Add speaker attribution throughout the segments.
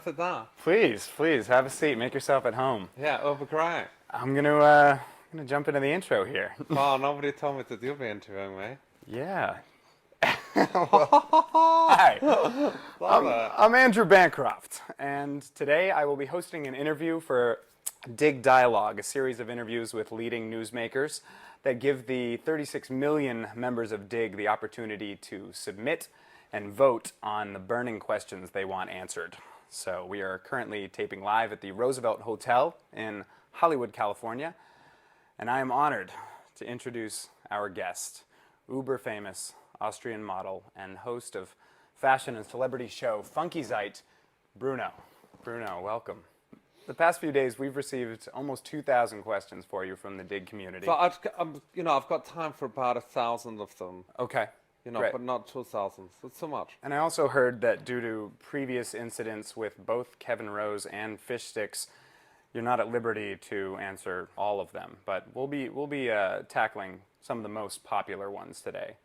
Speaker 1: sit down?
Speaker 2: Please, please, have a seat. Make yourself at home.
Speaker 1: Yeah, it'll be great.
Speaker 2: I'm gonna jump into the intro here.
Speaker 1: Well, nobody told me that you'll be interviewing me.
Speaker 2: Yeah. Hi. I'm Andrew Bancroft, and today I will be hosting an interview for Digg Dialogg, a series of interviews with leading newsmakers that give the 36 million members of Digg the opportunity to submit and vote on the burning questions they want answered. So we are currently taping live at the Roosevelt Hotel in Hollywood, California, and I am honored to introduce our guest, uber famous Austrian model and host of fashion and celebrity show Funky Zeit, Bruno. Bruno, welcome. The past few days, we've received almost 2,000 questions for you from the Digg community.
Speaker 1: So I've got time for about 1,000 of them.
Speaker 2: Okay.
Speaker 1: Great. But not 2,000. That's too much.
Speaker 2: And I also heard that due to previous incidents with both Kevin Rose and Fish Sticks, you're not at liberty to answer all of them. But we'll be tackling some of the most popular ones today.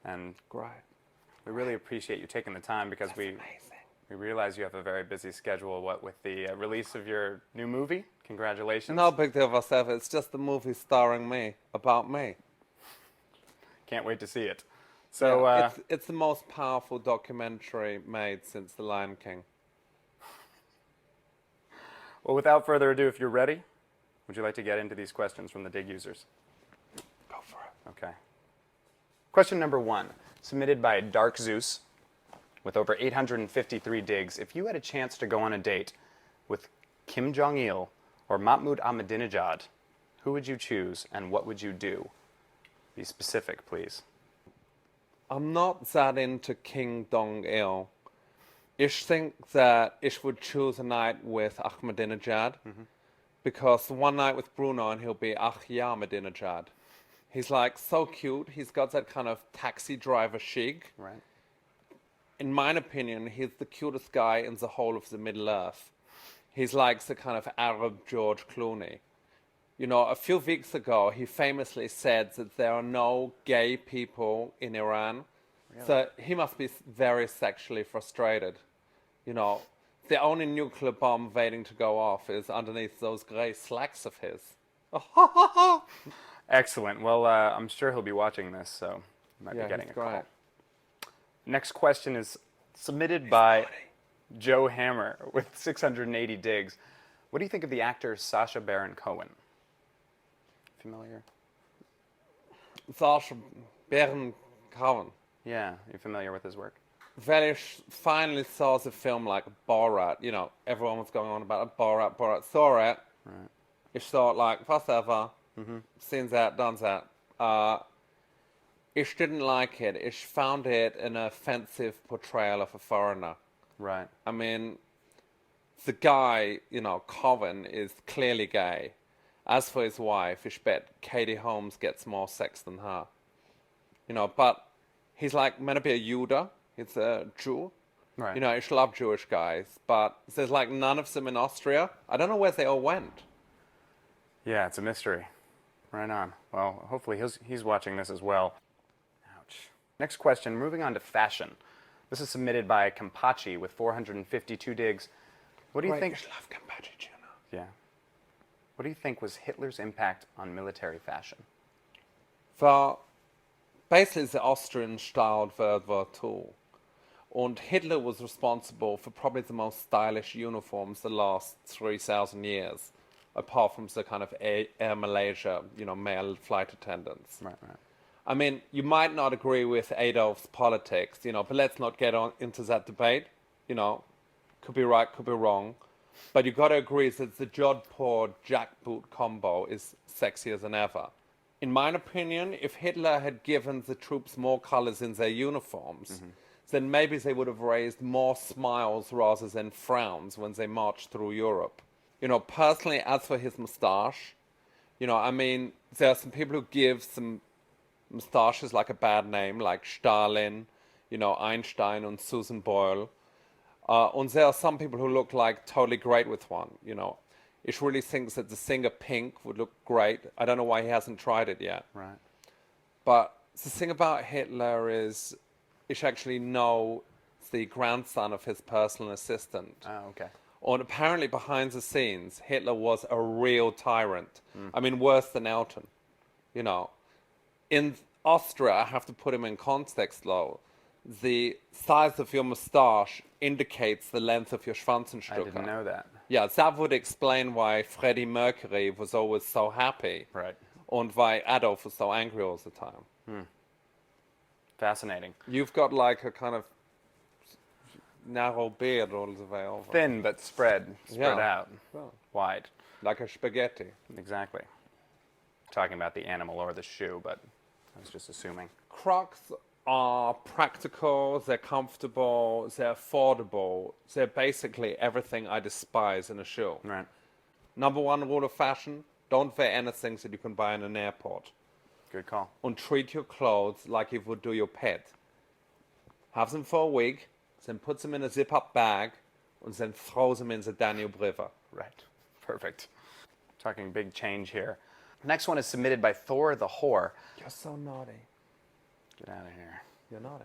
Speaker 2: And
Speaker 1: great.
Speaker 2: We really appreciate you taking the time because we realize you have a very busy schedule. What with the release of your new movie? Congratulations.
Speaker 1: No big deal whatsoever. It's just the movie starring me, about me.
Speaker 2: Can't wait to see it. So
Speaker 1: yeah, it's the most powerful documentary made since The Lion King.
Speaker 2: Well, without further ado, if you're ready, would you like to get into these questions from the Digg users?
Speaker 1: Go for it.
Speaker 2: Okay. Question number 1, submitted by Dark Zeus, with over 853 digs. If you had a chance to go on a date with Kim Jong-il or Mahmoud Ahmadinejad, who would you choose and what would you do? Be specific, please.
Speaker 1: I'm not that into King Jong-il. I think that I would choose a night with Ahmadinejad, because one night with Bruno and he'll be Ahmadinejad. He's like so cute. He's got that kind of taxi driver chic.
Speaker 2: Right.
Speaker 1: In my opinion, he's the cutest guy in the whole of the Middle Earth. He's like the kind of Arab George Clooney. You know, a few weeks ago, he famously said that there are no gay people in Iran. Really? So he must be very sexually frustrated. You know, the only nuclear bomb waiting to go off is underneath those grey slacks of his.
Speaker 2: Excellent. Well, I'm sure he'll be watching this, so you might be getting a call. Next question is submitted by Joe Hammer with 680 digs. What do you think of the actor Sacha Baron Cohen? Familiar?
Speaker 1: Sacha Baron Cohen.
Speaker 2: Yeah, you familiar with his work?
Speaker 1: Well, I finally saw the film like Borat. You know, everyone was going on about Borat. Saw it.
Speaker 2: Right.
Speaker 1: I thought like, whatever. Seen that, done that. I didn't like it. I found it an offensive portrayal of a foreigner.
Speaker 2: Right.
Speaker 1: I mean, the guy, you know, Cohen, is clearly gay. As for his wife, I bet Katie Holmes gets more sex than her. You know, but he's like meant to be a Judah. He's a Jew.
Speaker 2: Right.
Speaker 1: You know, I love Jewish guys, but there's like none of them in Austria. I don't know where they all went.
Speaker 2: Yeah, it's a mystery. Right on. Well, hopefully he's watching this as well. Ouch. Next question, moving on to fashion. This is submitted by Kampachi with 452 digs. What do you think?
Speaker 1: I love Kampachi, you know.
Speaker 2: Yeah. What do you think was Hitler's impact on military fashion?
Speaker 1: Well, basically the Austrians started World War II. And Hitler was responsible for probably the most stylish uniforms the last 3,000 years, apart from the kind of Air Malaysia, you know, male flight attendants.
Speaker 2: Right.
Speaker 1: I mean, you might not agree with Adolf's politics, you know, but let's not get into that debate. You know, could be right, could be wrong. But you got to agree that the Jodhpur jackboot combo is sexier than ever. In my opinion, if Hitler had given the troops more colors in their uniforms, then maybe they would have raised more smiles rather than frowns when they marched through Europe. You know, personally, as for his moustache, you know, I mean, there are some people who give some moustaches like a bad name, like Stalin, you know, Einstein and Susan Boyle. And there are some people who look like totally great with one, you know. I really think that the singer Pink would look great. I don't know why he hasn't tried it yet.
Speaker 2: Right.
Speaker 1: But the thing about Hitler is I actually know the grandson of his personal assistant.
Speaker 2: Oh, okay.
Speaker 1: And apparently behind the scenes, Hitler was a real tyrant. I mean, worse than Elton, you know. In Austria, I have to put him in context though. The size of your moustache indicates the length of your Schwanzenstücke.
Speaker 2: I didn't know that.
Speaker 1: Yeah, that would explain why Freddie Mercury was always so happy.
Speaker 2: Right.
Speaker 1: And why Adolf was so angry all the time.
Speaker 2: Fascinating.
Speaker 1: You've got like a kind of narrow beard all the way over.
Speaker 2: Thin but spread out,
Speaker 1: Well,
Speaker 2: wide.
Speaker 1: like a spaghetti.
Speaker 2: Exactly. Talking about the animal or the shoe, but I was just assuming.
Speaker 1: Crocs are practical, they're comfortable, they're affordable. They're basically everything I despise in a shoe.
Speaker 2: Right.
Speaker 1: Number one rule of fashion, don't wear anything that you can buy in an airport.
Speaker 2: Good call.
Speaker 1: And treat your clothes like you would do your pet. Have them for a week, then put them in a zip-up bag, and then throw them in the Danube River.
Speaker 2: Right. Perfect. Talking big change here. Next one is submitted by Thor the Whore.
Speaker 1: You're so naughty.
Speaker 2: Get out of here.
Speaker 1: You're naughty.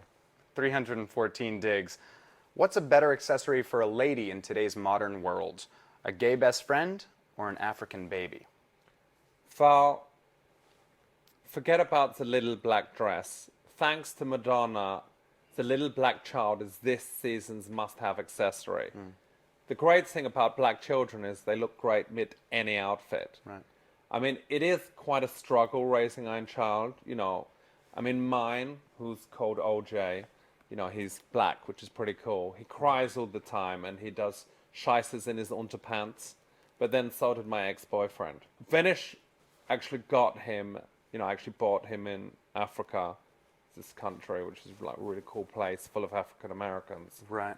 Speaker 2: 314 digs. What's a better accessory for a lady in today's modern world? A gay best friend or an African baby?
Speaker 1: Well, forget about the little black dress. Thanks to Madonna, the little black child is this season's must-have accessory. The great thing about black children is they look great with any outfit.
Speaker 2: Right.
Speaker 1: I mean, it is quite a struggle raising a child, you know. I mean, mine, who's called OJ, you know, he's black, which is pretty cool. He cries all the time and he does scheisses in his underpants. But then so did my ex-boyfriend. Venice actually got him, you know, actually bought him in Africa, this country, which is like a really cool place full of African Americans.
Speaker 2: Right.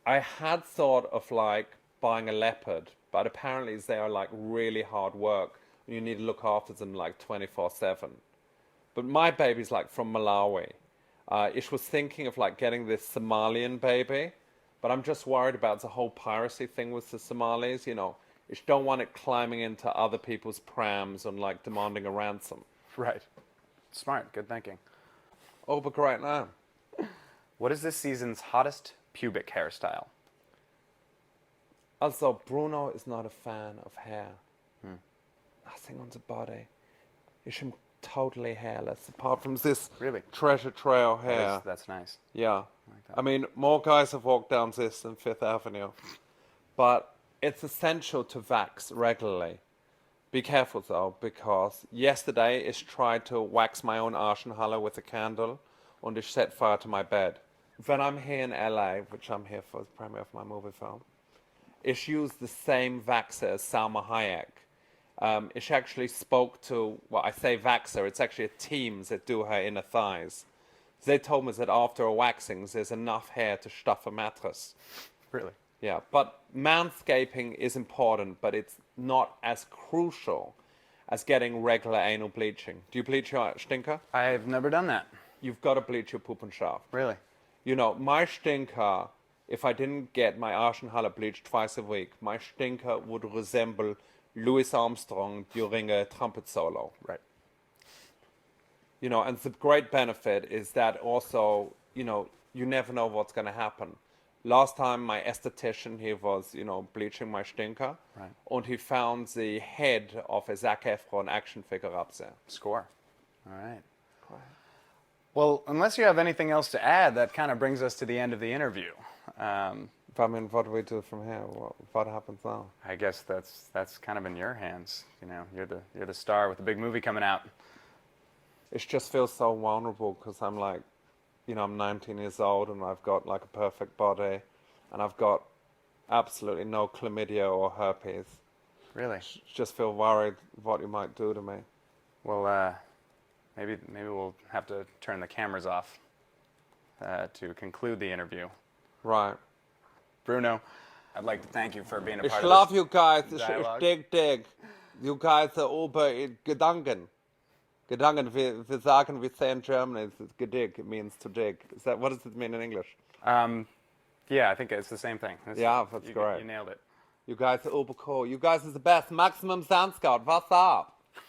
Speaker 1: I had thought of like buying a leopard, but apparently they are like really hard work. You need to look after them like 24/7. But my baby's like from Malawi. Ish was thinking of like getting this Somalian baby, but I'm just worried about the whole piracy thing with the Somalis. You know, Ish don't want it climbing into other people's prams and like demanding a ransom.
Speaker 2: Right. Smart. Good thinking.
Speaker 1: Oh, but great now.
Speaker 2: What is this season's hottest pubic hairstyle?
Speaker 1: Also, Bruno is not a fan of hair. Nothing on the body. Ish am totally hairless, apart from this
Speaker 2: Really?
Speaker 1: treasure trail hair.
Speaker 2: That's nice.
Speaker 1: Yeah.
Speaker 2: like that.
Speaker 1: I mean, more guys have walked down this than Fifth Avenue. But it's essential to wax regularly. Be careful though, because yesterday I tried to wax my own Arschenhalle with a candle and I set fire to my bed. When I'm here in LA, which I'm here for the premiere of my movie film, I used the same waxer as Salma Hayek. I actually spoke to, well, I say waxer, it's actually a team that do her inner thighs. They told me that after a waxing, there's enough hair to stuff a mattress.
Speaker 2: Really?
Speaker 1: Yeah, but manscaping is important, but it's not as crucial as getting regular anal bleaching. Do you bleach your stinker?
Speaker 2: I've never done that.
Speaker 1: You've got to bleach your poop and shaft.
Speaker 2: Really?
Speaker 1: You know, my stinker, if I didn't get my Arschenhalle bleached twice a week, my stinker would resemble Louis Armstrong during a trumpet solo.
Speaker 2: Right.
Speaker 1: You know, and the great benefit is that also, you know, you never know what's going to happen. Last time my esthetician, he was, you know, bleaching my stinker.
Speaker 2: Right.
Speaker 1: And he found the head of a Zac Efron action figure up there.
Speaker 2: Score. All right. Well, unless you have anything else to add, that kind of brings us to the end of the interview.
Speaker 1: I mean, what do we do from here? What happens now?
Speaker 2: I guess that's kind of in your hands. You know, you're the star with the big movie coming out.
Speaker 1: It just feels so vulnerable because I'm like, you know, I'm 19 years old and I've got like a perfect body and I've got absolutely no chlamydia or herpes.
Speaker 2: Really?
Speaker 1: Just feel worried what you might do to me.
Speaker 2: Well, maybe we'll have to turn the cameras off to conclude the interview.
Speaker 1: Right.
Speaker 2: Bruno, I'd like to thank you for being a part
Speaker 1: Ich
Speaker 2: of
Speaker 1: love
Speaker 2: this
Speaker 1: you guys.
Speaker 2: dialogue.
Speaker 1: Dig. You guys are über Gedanken. Gedanken, wir sagen, we say in German, it's gedig, it means to dig. What does it mean in English?
Speaker 2: Yeah, I think it's the same thing.
Speaker 1: Yeah, that's great.
Speaker 2: You nailed it.
Speaker 1: You guys are uber cool. You guys are the best. Maximum Sound Scout, what's up?